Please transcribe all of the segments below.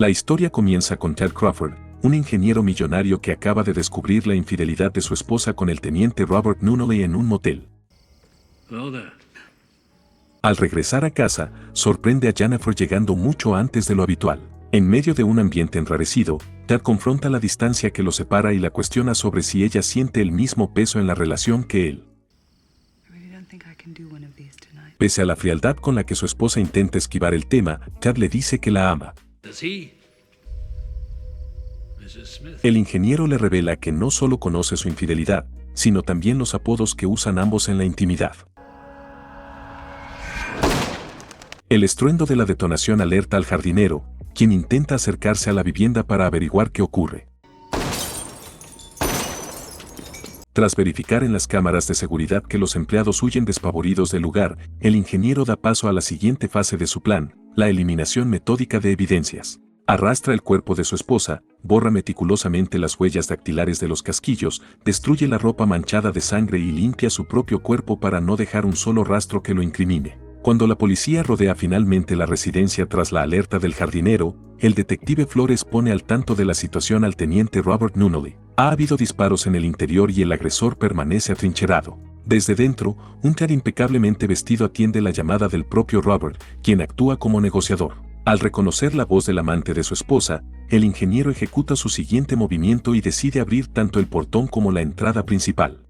La historia comienza con Chad Crawford, un ingeniero millonario que acaba de descubrir la infidelidad de su esposa con el teniente Robert Nunnally en un motel. Al regresar a casa, sorprende a Jennifer llegando mucho antes de lo habitual. En medio de un ambiente enrarecido, Chad confronta la distancia que los separa y la cuestiona sobre si ella siente el mismo peso en la relación que él. Pese a la frialdad con la que su esposa intenta esquivar el tema, Chad le dice que la ama. El ingeniero le revela que no solo conoce su infidelidad, sino también los apodos que usan ambos en la intimidad. El estruendo de la detonación alerta al jardinero, quien intenta acercarse a la vivienda para averiguar qué ocurre. Tras verificar en las cámaras de seguridad que los empleados huyen despavoridos del lugar, el ingeniero da paso a la siguiente fase de su plan, la eliminación metódica de evidencias. Arrastra el cuerpo de su esposa, borra meticulosamente las huellas dactilares de los casquillos, destruye la ropa manchada de sangre y limpia su propio cuerpo para no dejar un solo rastro que lo incrimine. Cuando la policía rodea finalmente la residencia tras la alerta del jardinero, el detective Flores pone al tanto de la situación al teniente Robert Nunnally. Ha habido disparos en el interior y el agresor permanece atrincherado. Desde dentro, un Chad impecablemente vestido atiende la llamada del propio Robert, quien actúa como negociador. Al reconocer la voz del amante de su esposa, el ingeniero ejecuta su siguiente movimiento y decide abrir tanto el portón como la entrada principal.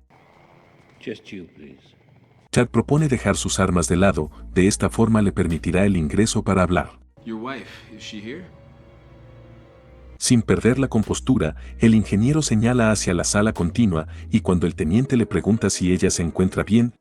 Chad propone dejar sus armas de lado, de esta forma le permitirá el ingreso para hablar. Sin perder la compostura, el ingeniero señala hacia la sala continua y cuando el teniente le pregunta si ella se encuentra bien,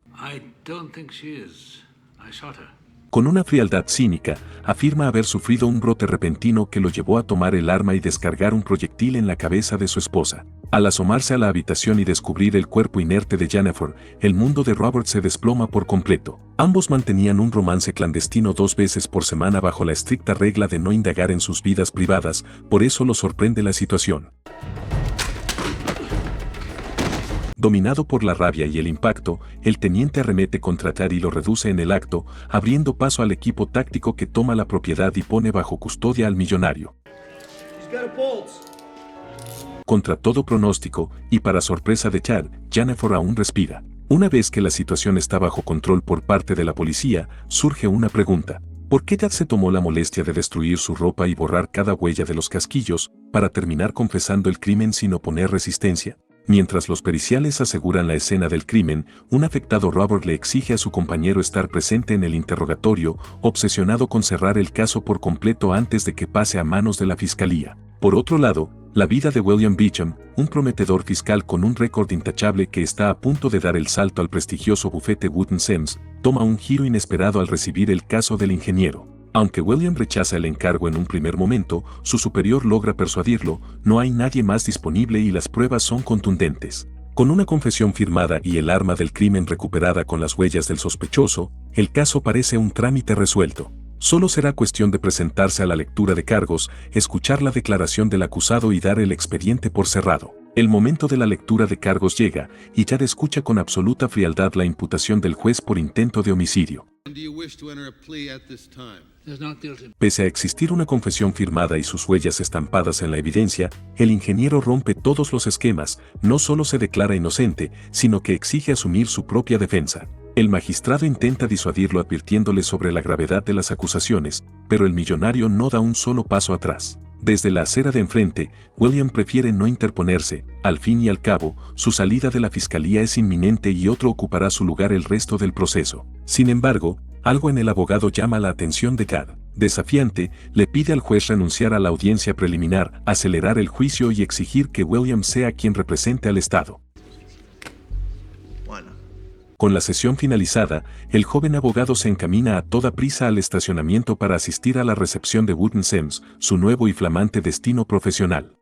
con una frialdad cínica, afirma haber sufrido un brote repentino que lo llevó a tomar el arma y descargar un proyectil en la cabeza de su esposa. Al asomarse a la habitación y descubrir el cuerpo inerte de Jennifer, el mundo de Robert se desploma por completo. Ambos mantenían un romance clandestino 2 veces por semana bajo la estricta regla de no indagar en sus vidas privadas, por eso lo sorprende la situación. Dominado por la rabia y el impacto, el teniente arremete contra Chad y lo reduce en el acto, abriendo paso al equipo táctico que toma la propiedad y pone bajo custodia al millonario. Contra todo pronóstico, y para sorpresa de Chad, Jennifer aún respira. Una vez que la situación está bajo control por parte de la policía, surge una pregunta. ¿Por qué Chad se tomó la molestia de destruir su ropa y borrar cada huella de los casquillos, para terminar confesando el crimen sin oponer resistencia? Mientras los periciales aseguran la escena del crimen, un afectado Robert le exige a su compañero estar presente en el interrogatorio, obsesionado con cerrar el caso por completo antes de que pase a manos de la fiscalía. Por otro lado, la vida de William Beecham, un prometedor fiscal con un récord intachable que está a punto de dar el salto al prestigioso bufete Wood & Sims, toma un giro inesperado al recibir el caso del ingeniero. Aunque William rechaza el encargo en un primer momento, su superior logra persuadirlo, no hay nadie más disponible y las pruebas son contundentes. Con una confesión firmada y el arma del crimen recuperada con las huellas del sospechoso, el caso parece un trámite resuelto. Solo será cuestión de presentarse a la lectura de cargos, escuchar la declaración del acusado y dar el expediente por cerrado. El momento de la lectura de cargos llega, y Chad escucha con absoluta frialdad la imputación del juez por intento de homicidio. Pese a existir una confesión firmada y sus huellas estampadas en la evidencia, el ingeniero rompe todos los esquemas, no solo se declara inocente, sino que exige asumir su propia defensa. El magistrado intenta disuadirlo advirtiéndole sobre la gravedad de las acusaciones, pero el millonario no da un solo paso atrás. Desde la acera de enfrente, William prefiere no interponerse. Al fin y al cabo, su salida de la fiscalía es inminente y otro ocupará su lugar el resto del proceso. Sin embargo, algo en el abogado llama la atención de Chad. Desafiante, le pide al juez renunciar a la audiencia preliminar, acelerar el juicio y exigir que William sea quien represente al Estado. Con la sesión finalizada, el joven abogado se encamina a toda prisa al estacionamiento para asistir a la recepción de Wood & Sims, su nuevo y flamante destino profesional.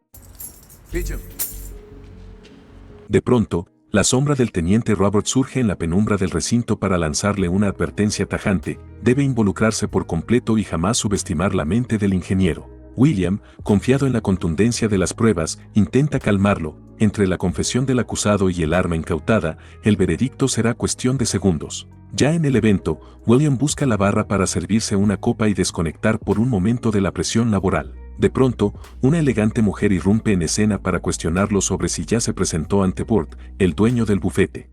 De pronto, la sombra del teniente Robert surge en la penumbra del recinto para lanzarle una advertencia tajante: debe involucrarse por completo y jamás subestimar la mente del ingeniero. William, confiado en la contundencia de las pruebas, intenta calmarlo. Entre la confesión del acusado y el arma incautada, el veredicto será cuestión de segundos. Ya en el evento, William busca la barra para servirse una copa y desconectar por un momento de la presión laboral. De pronto, una elegante mujer irrumpe en escena para cuestionarlo sobre si ya se presentó ante Burt, el dueño del bufete.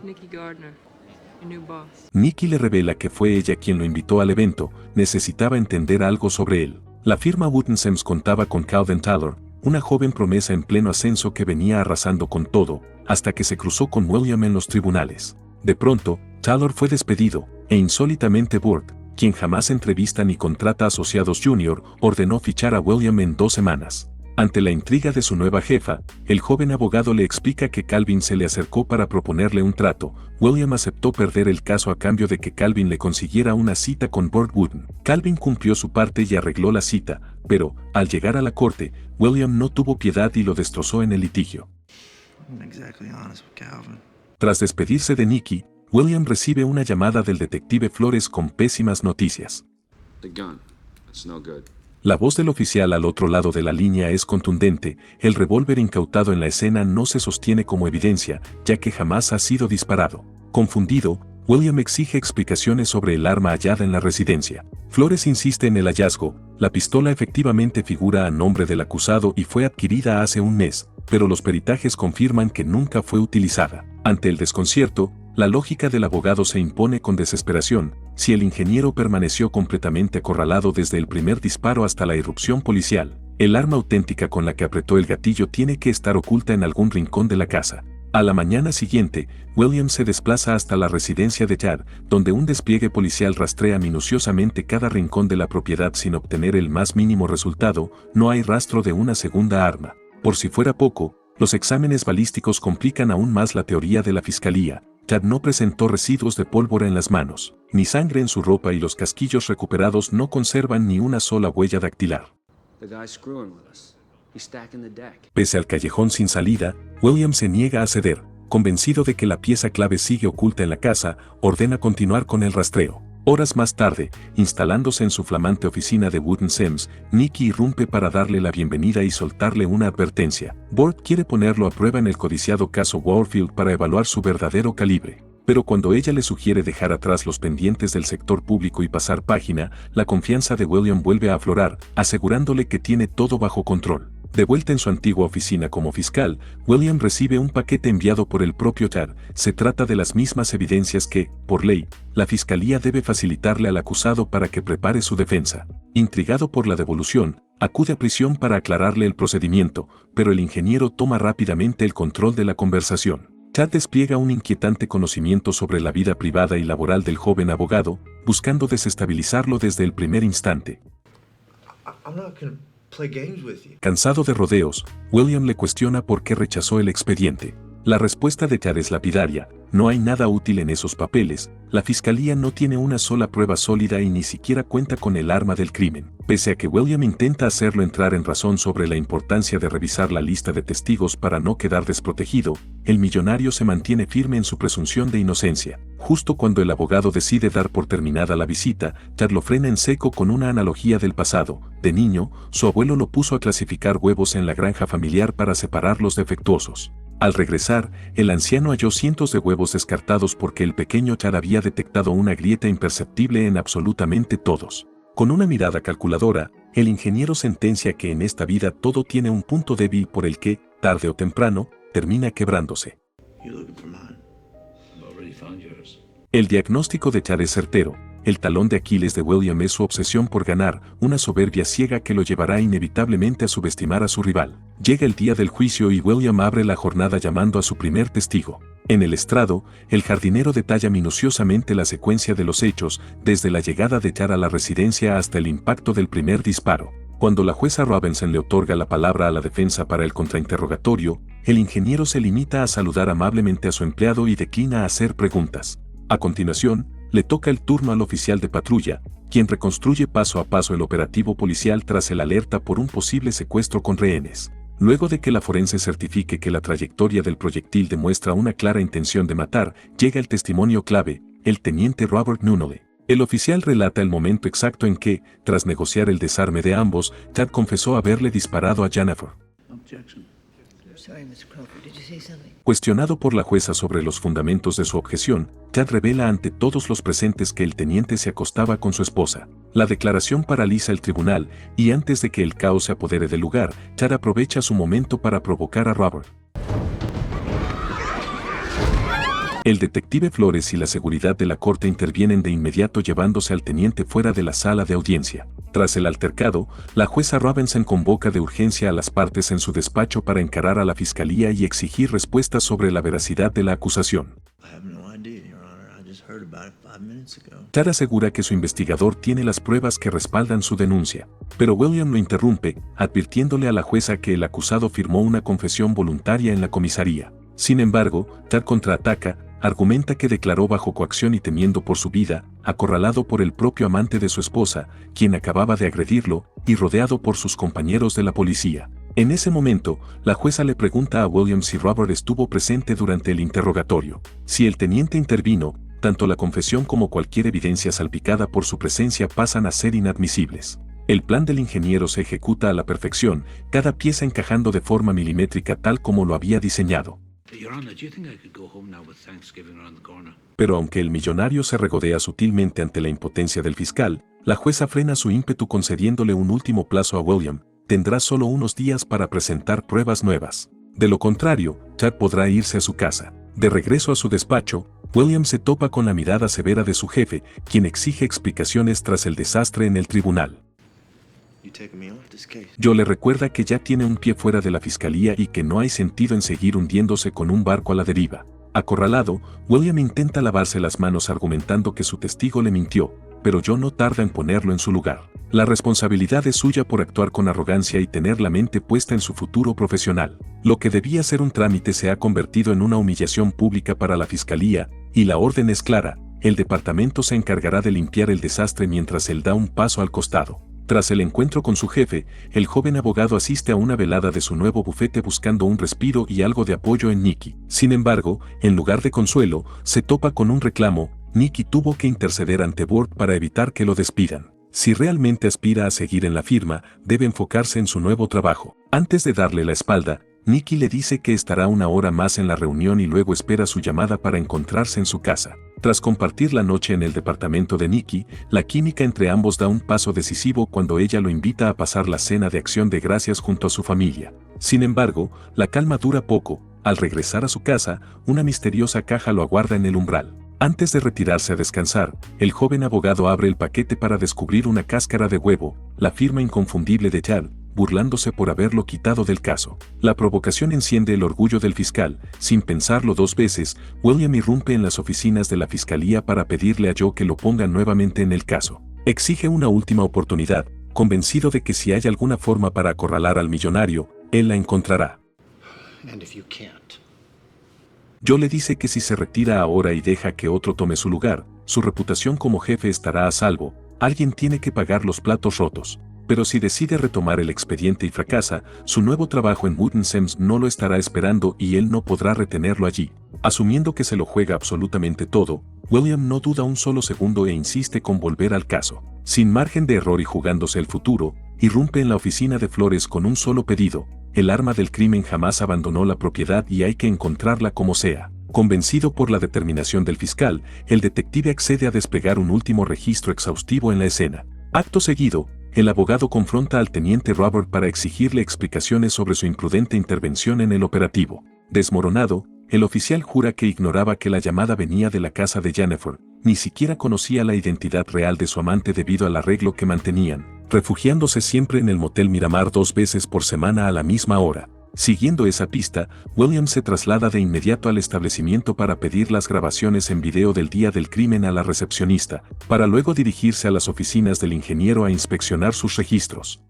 Nikki Gardner, your new boss. Nikki le revela que fue ella quien lo invitó al evento, necesitaba entender algo sobre él. La firma Wood & Sims contaba con Calvin Taylor, una joven promesa en pleno ascenso que venía arrasando con todo, hasta que se cruzó con William en los tribunales. De pronto, Taylor fue despedido, e insólitamente Burt, quien jamás entrevista ni contrata asociados junior, ordenó fichar a William en 2 semanas. Ante la intriga de su nueva jefa, el joven abogado le explica que Calvin se le acercó para proponerle un trato. William aceptó perder el caso a cambio de que Calvin le consiguiera una cita con Burt Wooten. Calvin cumplió su parte y arregló la cita, pero, al llegar a la corte, William no tuvo piedad y lo destrozó en el litigio. Tras despedirse de Nikki, William recibe una llamada del detective Flores con pésimas noticias. La voz del oficial al otro lado de la línea es contundente, el revólver incautado en la escena no se sostiene como evidencia, ya que jamás ha sido disparado. Confundido, William exige explicaciones sobre el arma hallada en la residencia. Flores insiste en el hallazgo, la pistola efectivamente figura a nombre del acusado y fue adquirida hace un mes, pero los peritajes confirman que nunca fue utilizada. Ante el desconcierto, la lógica del abogado se impone con desesperación. Si el ingeniero permaneció completamente acorralado desde el primer disparo hasta la irrupción policial, el arma auténtica con la que apretó el gatillo tiene que estar oculta en algún rincón de la casa. A la mañana siguiente, William se desplaza hasta la residencia de Chad, donde un despliegue policial rastrea minuciosamente cada rincón de la propiedad sin obtener el más mínimo resultado. No hay rastro de una segunda arma. Por si fuera poco, los exámenes balísticos complican aún más la teoría de la fiscalía. Chad no presentó residuos de pólvora en las manos, ni sangre en su ropa y los casquillos recuperados no conservan ni una sola huella dactilar. Pese al callejón sin salida, William se niega a ceder. Convencido de que la pieza clave sigue oculta en la casa, ordena continuar con el rastreo. Horas más tarde, instalándose en su flamante oficina de Wood & Sims, Nikki irrumpe para darle la bienvenida y soltarle una advertencia. Burt quiere ponerlo a prueba en el codiciado caso Warfield para evaluar su verdadero calibre. Pero cuando ella le sugiere dejar atrás los pendientes del sector público y pasar página, la confianza de William vuelve a aflorar, asegurándole que tiene todo bajo control. De vuelta en su antigua oficina como fiscal, William recibe un paquete enviado por el propio Chad. Se trata de las mismas evidencias que, por ley, la fiscalía debe facilitarle al acusado para que prepare su defensa. Intrigado por la devolución, acude a prisión para aclararle el procedimiento, pero el ingeniero toma rápidamente el control de la conversación. Chad despliega un inquietante conocimiento sobre la vida privada y laboral del joven abogado, buscando desestabilizarlo desde el primer instante. Cansado de rodeos, William le cuestiona por qué rechazó el expediente. La respuesta de Chad es lapidaria: no hay nada útil en esos papeles, la fiscalía no tiene una sola prueba sólida y ni siquiera cuenta con el arma del crimen. Pese a que William intenta hacerlo entrar en razón sobre la importancia de revisar la lista de testigos para no quedar desprotegido, el millonario se mantiene firme en su presunción de inocencia. Justo cuando el abogado decide dar por terminada la visita, Chad lo frena en seco con una analogía del pasado. De niño, su abuelo lo puso a clasificar huevos en la granja familiar para separar los defectuosos. Al regresar, el anciano halló cientos de huevos descartados porque el pequeño Chad había detectado una grieta imperceptible en absolutamente todos. Con una mirada calculadora, el ingeniero sentencia que en esta vida todo tiene un punto débil por el que, tarde o temprano, termina quebrándose. El diagnóstico de Chad es certero. El talón de Aquiles de William es su obsesión por ganar, una soberbia ciega que lo llevará inevitablemente a subestimar a su rival. Llega el día del juicio y William abre la jornada llamando a su primer testigo. En el estrado, el jardinero detalla minuciosamente la secuencia de los hechos, desde la llegada de Chad a la residencia hasta el impacto del primer disparo. Cuando la jueza Robinson le otorga la palabra a la defensa para el contrainterrogatorio, el ingeniero se limita a saludar amablemente a su empleado y declina a hacer preguntas. A continuación, le toca el turno al oficial de patrulla, quien reconstruye paso a paso el operativo policial tras el alerta por un posible secuestro con rehenes. Luego de que la forense certifique que la trayectoria del proyectil demuestra una clara intención de matar, llega el testimonio clave, el teniente Robert Nunnally. El oficial relata el momento exacto en que, tras negociar el desarme de ambos, Chad confesó haberle disparado a Jennifer. Sorry, Mr. Crawford. Did you say something? Cuestionado por la jueza sobre los fundamentos de su objeción, Chad revela ante todos los presentes que el teniente se acostaba con su esposa. La declaración paraliza el tribunal y antes de que el caos se apodere del lugar, Chad aprovecha su momento para provocar a Robert. El detective Flores y la seguridad de la corte intervienen de inmediato llevándose al teniente fuera de la sala de audiencia. Tras el altercado, la jueza Robinson convoca de urgencia a las partes en su despacho para encarar a la fiscalía y exigir respuestas sobre la veracidad de la acusación. Chad asegura que su investigador tiene las pruebas que respaldan su denuncia, pero William lo interrumpe, advirtiéndole a la jueza que el acusado firmó una confesión voluntaria en la comisaría. Sin embargo, Chad contraataca, argumenta que declaró bajo coacción y temiendo por su vida, acorralado por el propio amante de su esposa, quien acababa de agredirlo, y rodeado por sus compañeros de la policía. En ese momento, la jueza le pregunta a William si Robert estuvo presente durante el interrogatorio. Si el teniente intervino, tanto la confesión como cualquier evidencia salpicada por su presencia pasan a ser inadmisibles. El plan del ingeniero se ejecuta a la perfección, cada pieza encajando de forma milimétrica tal como lo había diseñado. Pero aunque el millonario se regodea sutilmente ante la impotencia del fiscal, la jueza frena su ímpetu concediéndole un último plazo a William. Tendrá solo unos días para presentar pruebas nuevas. De lo contrario, Chad podrá irse a su casa. De regreso a su despacho, William se topa con la mirada severa de su jefe, quien exige explicaciones tras el desastre en el tribunal. Joe le recuerda que ya tiene un pie fuera de la fiscalía y que no hay sentido en seguir hundiéndose con un barco a la deriva. Acorralado, William intenta lavarse las manos argumentando que su testigo le mintió, pero Joe no tarda en ponerlo en su lugar. La responsabilidad es suya por actuar con arrogancia y tener la mente puesta en su futuro profesional. Lo que debía ser un trámite se ha convertido en una humillación pública para la fiscalía, y la orden es clara: el departamento se encargará de limpiar el desastre mientras él da un paso al costado. Tras el encuentro con su jefe, el joven abogado asiste a una velada de su nuevo bufete buscando un respiro y algo de apoyo en Nikki. Sin embargo, en lugar de consuelo, se topa con un reclamo. Nikki tuvo que interceder ante Burt para evitar que lo despidan. Si realmente aspira a seguir en la firma, debe enfocarse en su nuevo trabajo. Antes de darle la espalda, Nikki le dice que estará una hora más en la reunión y luego espera su llamada para encontrarse en su casa. Tras compartir la noche en el departamento de Nikki, la química entre ambos da un paso decisivo cuando ella lo invita a pasar la cena de acción de gracias junto a su familia. Sin embargo, la calma dura poco. Al regresar a su casa, una misteriosa caja lo aguarda en el umbral. Antes de retirarse a descansar, el joven abogado abre el paquete para descubrir una cáscara de huevo, la firma inconfundible de Chad, burlándose por haberlo quitado del caso. La provocación enciende el orgullo del fiscal. Sin pensarlo dos veces, William irrumpe en las oficinas de la fiscalía para pedirle a Joe que lo ponga nuevamente en el caso. Exige una última oportunidad, convencido de que si hay alguna forma para acorralar al millonario, él la encontrará. Joe le dice que si se retira ahora y deja que otro tome su lugar, su reputación como jefe estará a salvo. Alguien tiene que pagar los platos rotos. Pero si decide retomar el expediente y fracasa, su nuevo trabajo en Wooten Sims no lo estará esperando y él no podrá retenerlo allí. Asumiendo que se lo juega absolutamente todo, William no duda un solo segundo e insiste con volver al caso. Sin margen de error y jugándose el futuro, irrumpe en la oficina de Flores con un solo pedido: el arma del crimen jamás abandonó la propiedad y hay que encontrarla como sea. Convencido por la determinación del fiscal, el detective accede a desplegar un último registro exhaustivo en la escena. Acto seguido, el abogado confronta al teniente Robert para exigirle explicaciones sobre su imprudente intervención en el operativo. Desmoronado, el oficial jura que ignoraba que la llamada venía de la casa de Jennifer, ni siquiera conocía la identidad real de su amante debido al arreglo que mantenían, refugiándose siempre en el motel Miramar 2 veces por semana a la misma hora. Siguiendo esa pista, William se traslada de inmediato al establecimiento para pedir las grabaciones en video del día del crimen a la recepcionista, para luego dirigirse a las oficinas del ingeniero a inspeccionar sus registros.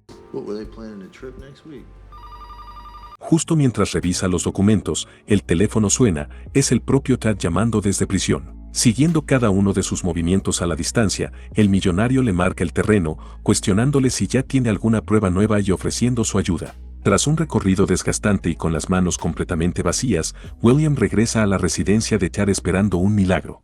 Justo mientras revisa los documentos, el teléfono suena. Es el propio Chad llamando desde prisión. Siguiendo cada uno de sus movimientos a la distancia, el millonario le marca el terreno, cuestionándole si ya tiene alguna prueba nueva y ofreciendo su ayuda. Tras un recorrido desgastante y con las manos completamente vacías, William regresa a la residencia de Chad esperando un milagro.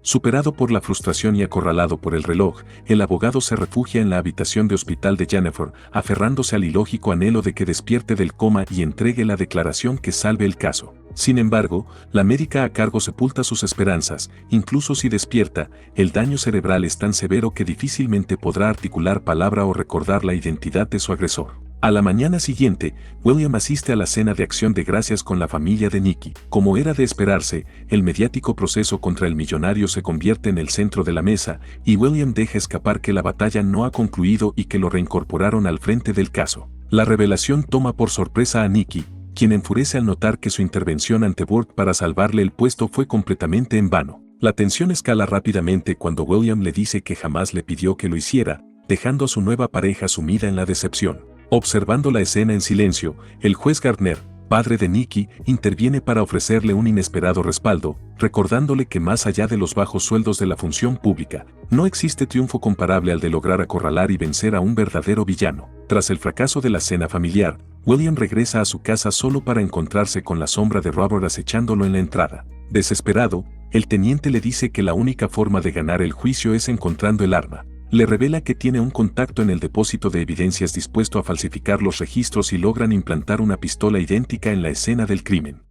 Superado por la frustración y acorralado por el reloj, el abogado se refugia en la habitación de hospital de Jennifer, aferrándose al ilógico anhelo de que despierte del coma y entregue la declaración que salve el caso. Sin embargo, la médica a cargo sepulta sus esperanzas. Incluso si despierta, el daño cerebral es tan severo que difícilmente podrá articular palabra o recordar la identidad de su agresor. A la mañana siguiente, William asiste a la cena de acción de gracias con la familia de Nicky. Como era de esperarse, el mediático proceso contra el millonario se convierte en el centro de la mesa, y William deja escapar que la batalla no ha concluido y que lo reincorporaron al frente del caso. La revelación toma por sorpresa a Nicky, quien enfurece al notar que su intervención ante Burt para salvarle el puesto fue completamente en vano. La tensión escala rápidamente cuando William le dice que jamás le pidió que lo hiciera, dejando a su nueva pareja sumida en la decepción. Observando la escena en silencio, el juez Gardner, padre de Nicky, interviene para ofrecerle un inesperado respaldo, recordándole que más allá de los bajos sueldos de la función pública, no existe triunfo comparable al de lograr acorralar y vencer a un verdadero villano. Tras el fracaso de la cena familiar, William regresa a su casa solo para encontrarse con la sombra de Robert acechándolo en la entrada. Desesperado, el teniente le dice que la única forma de ganar el juicio es encontrando el arma. Le revela que tiene un contacto en el depósito de evidencias dispuesto a falsificar los registros y logran implantar una pistola idéntica en la escena del crimen.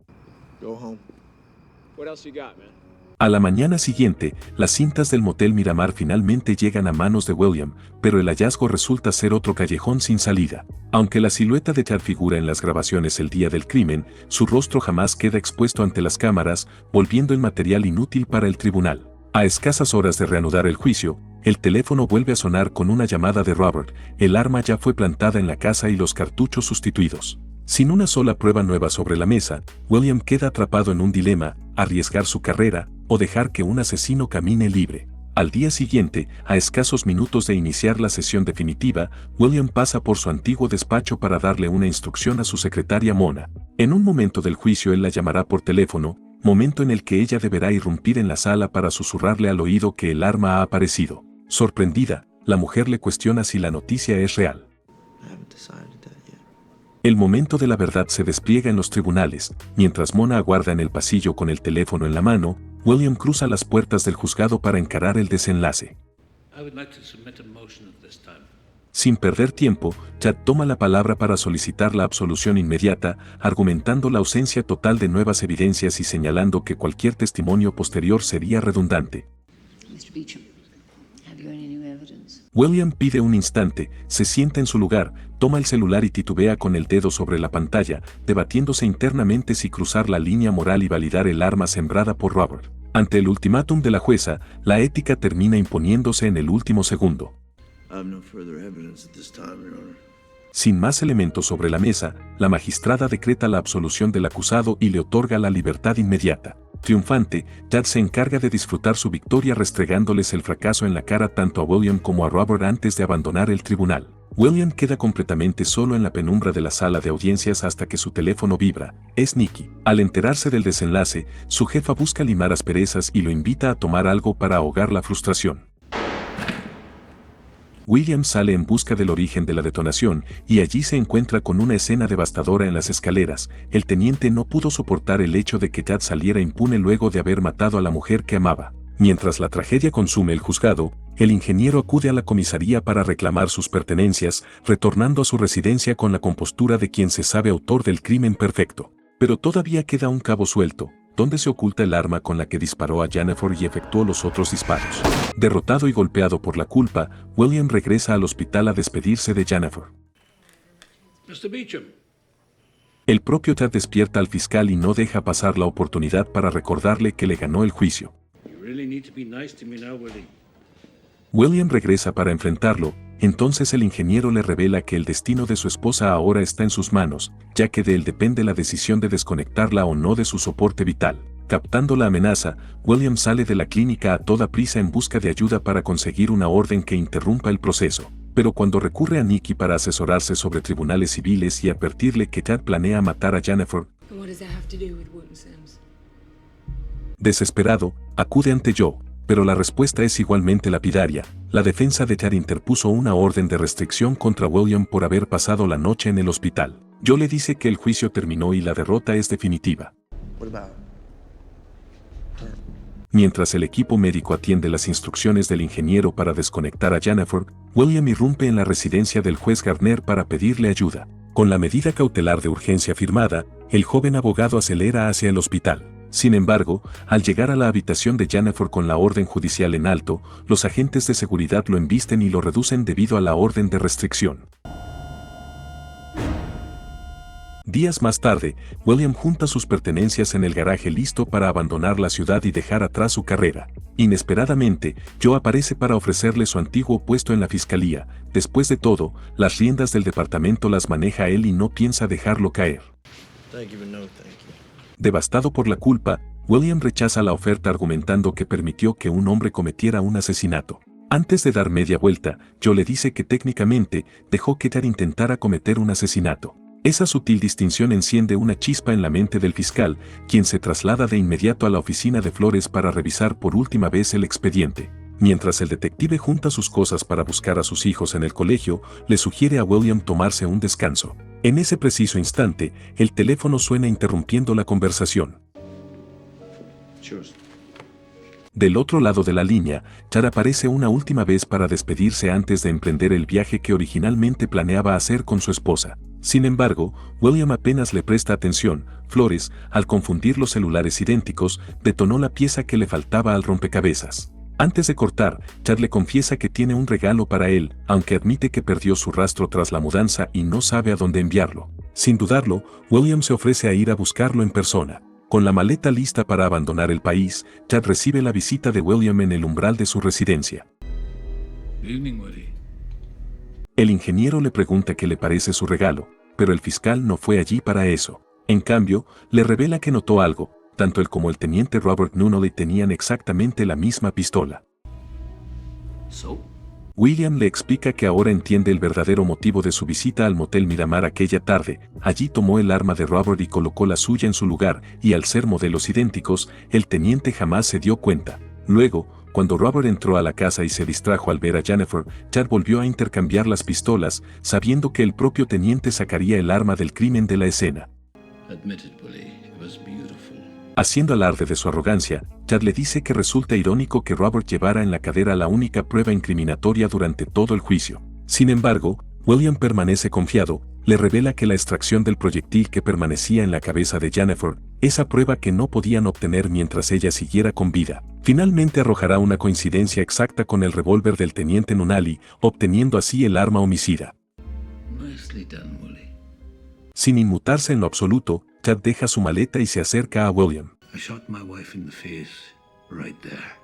A la mañana siguiente, las cintas del motel Miramar finalmente llegan a manos de William, pero el hallazgo resulta ser otro callejón sin salida. Aunque la silueta de Chad figura en las grabaciones el día del crimen, su rostro jamás queda expuesto ante las cámaras, volviendo el material inútil para el tribunal. A escasas horas de reanudar el juicio, el teléfono vuelve a sonar con una llamada de Robert. El arma ya fue plantada en la casa y los cartuchos sustituidos. Sin una sola prueba nueva sobre la mesa, William queda atrapado en un dilema: arriesgar su carrera o dejar que un asesino camine libre. Al día siguiente, a escasos minutos de iniciar la sesión definitiva, William pasa por su antiguo despacho para darle una instrucción a su secretaria Mona. En un momento del juicio él la llamará por teléfono, momento en el que ella deberá irrumpir en la sala para susurrarle al oído que el arma ha aparecido. Sorprendida, la mujer le cuestiona si la noticia es real. El momento de la verdad se despliega en los tribunales. Mientras Mona aguarda en el pasillo con el teléfono en la mano, William cruza las puertas del juzgado para encarar el desenlace. Sin perder tiempo, Chad toma la palabra para solicitar la absolución inmediata, argumentando la ausencia total de nuevas evidencias y señalando que cualquier testimonio posterior sería redundante. William pide un instante, se sienta en su lugar, toma el celular y titubea con el dedo sobre la pantalla, debatiéndose internamente si cruzar la línea moral y validar el arma sembrada por Robert. Ante el ultimátum de la jueza, la ética termina imponiéndose en el último segundo. Sin más elementos sobre la mesa, la magistrada decreta la absolución del acusado y le otorga la libertad inmediata. Triunfante, Chad se encarga de disfrutar su victoria restregándoles el fracaso en la cara tanto a William como a Robert antes de abandonar el tribunal. William queda completamente solo en la penumbra de la sala de audiencias hasta que su teléfono vibra. Es Nicky. Al enterarse del desenlace, su jefa busca limar asperezas y lo invita a tomar algo para ahogar la frustración. William sale en busca del origen de la detonación y allí se encuentra con una escena devastadora en las escaleras. El teniente no pudo soportar el hecho de que Chad saliera impune luego de haber matado a la mujer que amaba. Mientras la tragedia consume el juzgado, el ingeniero acude a la comisaría para reclamar sus pertenencias, retornando a su residencia con la compostura de quien se sabe autor del crimen perfecto. Pero todavía queda un cabo suelto. ¿Dónde se oculta el arma con la que disparó a Jennifer y efectuó los otros disparos? Derrotado y golpeado por la culpa, William regresa al hospital a despedirse de Jennifer. Mr. Beecham. El propio Chad despierta al fiscal y no deja pasar la oportunidad para recordarle que le ganó el juicio. William regresa para enfrentarlo. Entonces el ingeniero le revela que el destino de su esposa ahora está en sus manos, ya que de él depende la decisión de desconectarla o no de su soporte vital. Captando la amenaza, William sale de la clínica a toda prisa en busca de ayuda para conseguir una orden que interrumpa el proceso. Pero cuando recurre a Nicky para asesorarse sobre tribunales civiles y advertirle que Chad planea matar a Jennifer, desesperado, acude ante Joe. Pero la respuesta es igualmente lapidaria. La defensa de Chad interpuso una orden de restricción contra William por haber pasado la noche en el hospital. Joe le dice que el juicio terminó y la derrota es definitiva. Mientras el equipo médico atiende las instrucciones del ingeniero para desconectar a Jennifer, William irrumpe en la residencia del juez Gardner para pedirle ayuda. Con la medida cautelar de urgencia firmada, el joven abogado acelera hacia el hospital. Sin embargo, al llegar a la habitación de Jennifer con la orden judicial en alto, los agentes de seguridad lo embisten y lo reducen debido a la orden de restricción. Días más tarde, William junta sus pertenencias en el garaje listo para abandonar la ciudad y dejar atrás su carrera. Inesperadamente, Joe aparece para ofrecerle su antiguo puesto en la fiscalía. Después de todo, las riendas del departamento las maneja él y no piensa dejarlo caer. Devastado por la culpa, William rechaza la oferta argumentando que permitió que un hombre cometiera un asesinato. Antes de dar media vuelta, Joe le dice que técnicamente dejó que Ted intentara cometer un asesinato. Esa sutil distinción enciende una chispa en la mente del fiscal, quien se traslada de inmediato a la oficina de Flores para revisar por última vez el expediente. Mientras el detective junta sus cosas para buscar a sus hijos en el colegio, le sugiere a William tomarse un descanso. En ese preciso instante, el teléfono suena interrumpiendo la conversación. Del otro lado de la línea, Chad aparece una última vez para despedirse antes de emprender el viaje que originalmente planeaba hacer con su esposa. Sin embargo, William apenas le presta atención. Flores, al confundir los celulares idénticos, detonó la pieza que le faltaba al rompecabezas. Antes de cortar, Chad le confiesa que tiene un regalo para él, aunque admite que perdió su rastro tras la mudanza y no sabe a dónde enviarlo. Sin dudarlo, William se ofrece a ir a buscarlo en persona. Con la maleta lista para abandonar el país, Chad recibe la visita de William en el umbral de su residencia. El ingeniero le pregunta qué le parece su regalo, pero el fiscal no fue allí para eso. En cambio, le revela que notó algo. Tanto él como el teniente Robert Nunnally tenían exactamente la misma pistola. William le explica que ahora entiende el verdadero motivo de su visita al motel Miramar aquella tarde. Allí tomó el arma de Robert y colocó la suya en su lugar, y al ser modelos idénticos, el teniente jamás se dio cuenta. Luego, cuando Robert entró a la casa y se distrajo al ver a Jennifer, Chad volvió a intercambiar las pistolas, sabiendo que el propio teniente sacaría el arma del crimen de la escena. Haciendo alarde de su arrogancia, Chad le dice que resulta irónico que Robert llevara en la cadera la única prueba incriminatoria durante todo el juicio. Sin embargo, William permanece confiado, le revela que la extracción del proyectil que permanecía en la cabeza de Jennifer, esa prueba que no podían obtener mientras ella siguiera con vida, finalmente arrojará una coincidencia exacta con el revólver del teniente Nunnally, obteniendo así el arma homicida. Sin inmutarse en lo absoluto, Chad deja su maleta y se acerca a William.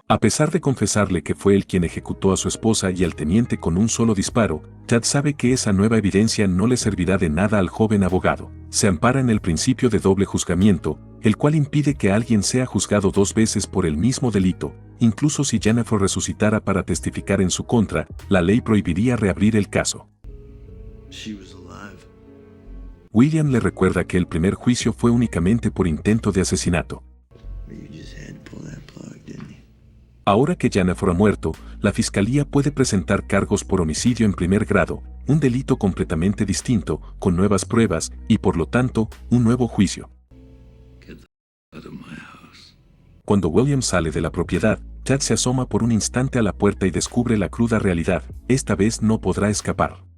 A pesar de confesarle que fue él quien ejecutó a su esposa y al teniente con un solo disparo, Chad sabe que esa nueva evidencia no le servirá de nada al joven abogado. Se ampara en el principio de doble juzgamiento, el cual impide que alguien sea juzgado dos veces por el mismo delito. Incluso si Jennifer resucitara para testificar en su contra, la ley prohibiría reabrir el caso. William le recuerda que el primer juicio fue únicamente por intento de asesinato. Ahora que Jennifer ha muerto, la fiscalía puede presentar cargos por homicidio en primer grado, un delito completamente distinto, con nuevas pruebas y por lo tanto, un nuevo juicio. Cuando William sale de la propiedad, Chad se asoma por un instante a la puerta y descubre la cruda realidad. Esta vez no podrá escapar.